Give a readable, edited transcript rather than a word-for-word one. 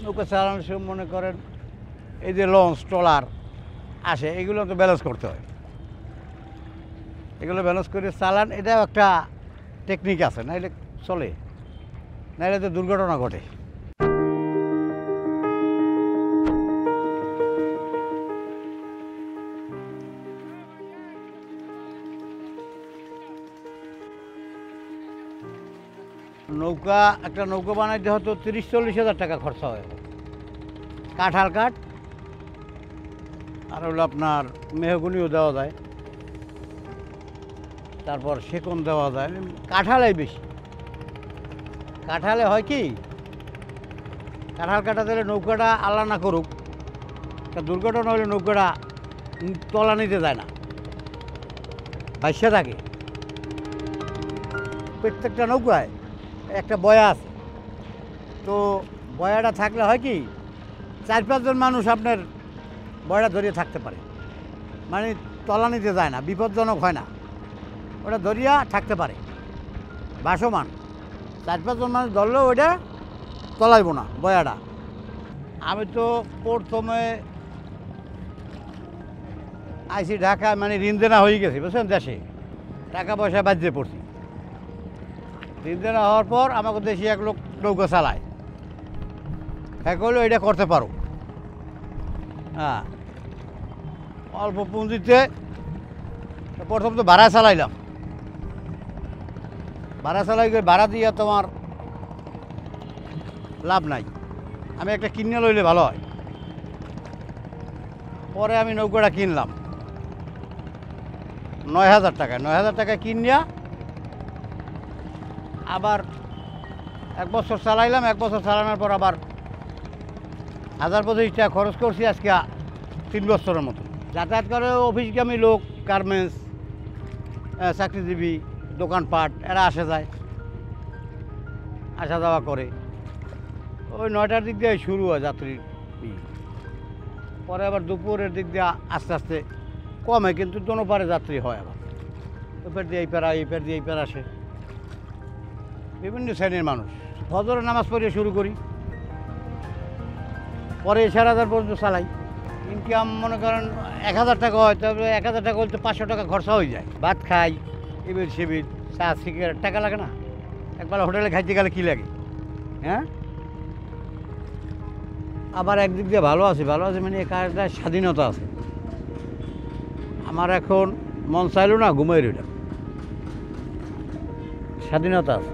নৌকা চালানোর সময় মনে করেন এই যে লঞ্চ ট্রলার আসে এগুলো তো ব্যালেন্স করতে হয়, এগুলো ব্যালেন্স করে চালান, এটাও একটা টেকনিক আছে, নাইলে চলে, নাইলে তো দুর্ঘটনা ঘটে। নৌকা একটা নৌকা বানাইতে হয়তো 30-40 হাজার টাকা খরচা হয়। কাঠাল কাঠ আর হলো আপনার মেহগনিও দেওয়া যায়, তারপর সেকন দেওয়া যায়, কাঠালাই বেশি। কাঠালে হয় কি, কাঁঠাল কাটা দিলে নৌকাটা আল্লাহ না করুক একটা দুর্ঘটনা হলে নৌকাটা তলা নিতে যায় না, ভাইসা থাকে। প্রত্যেকটা নৌকায় একটা বয়া আছে, তো বয়াটা থাকলে হয় কি 4-5 জন মানুষ আপনার বয়াটা ধরিয়ে থাকতে পারে, মানে তলা নিতে যায় না, বিপজ্জনক হয় না, ওটা ধরিয়া থাকতে পারে ভাসমান। 4-5 জন মানুষ ধরলেও ওইটা তলাইব না বয়াটা। আমি তো প্রথমে আইসি ঢাকা, মানে ঋণ দেনা হয়ে গেছি বুঝছেন, দেশে টাকা পয়সা বাজিয়ে পড়ছি। ঋণ দেনা হওয়ার পর আমাকে দেশে এক লোক নৌকা চালায়, হ্যাঁ করলেও এটা করতে পারো। হ্যাঁ, অল্প পুঁজিতে প্রথম তো ভাড়া চালাইলাম, ভাড়া চালাই ভাড়া দিয়ে তোমার লাভ নাই, আমি একটা কিনে লইলে ভালো হয়। পরে আমি নৌকাটা কিনলাম 9,000 টাকায়, 9,000 টাকায় কিনিয়া আবার 1 বছর চালাইলাম। 1 বছর চালানোর পর আবার 1025 টাকা খরচ করছি, আজকে 3 বছরের মতো। যাতায়াত করে অফিসগামী লোক, গার্মেন্টস, চাকরিজীবী, দোকানপাট, এরা আসে যায়, আসা যাওয়া করে। ওই 9টার দিক দিয়ে শুরু হয় যাত্রীর, পরে আবার দুপুরের দিক দিয়ে আস্তে আস্তে কমে, কিন্তু দোনো পারে যাত্রী হয়। আবার ওপার দিয়ে এই পারা, এই পার দিয়ে এই পার আসে বিভিন্ন শ্রেণীর মানুষ। ফজরের নামাজ পড়িয়ে শুরু করি, পরে 4,000 পর্যন্ত চালাই। ইনকাম মনে করেন 1,000 টাকা হয়, তবে 1,000 টাকা হলে তো 500 টাকা খরচা হয়ে যায়। ভাত খাই, এবিল সেবিল, চা সিগারেট, টাকা লাগে না? একবার হোটেলে খাইতে গেলে কী লাগে, হ্যাঁ? আবার একদিক দিয়ে ভালো আছে, ভালো আছে মানে একটা স্বাধীনতা আছে। আমার এখন মন চাইলো না ঘুমাই রইলাম, স্বাধীনতা আছে।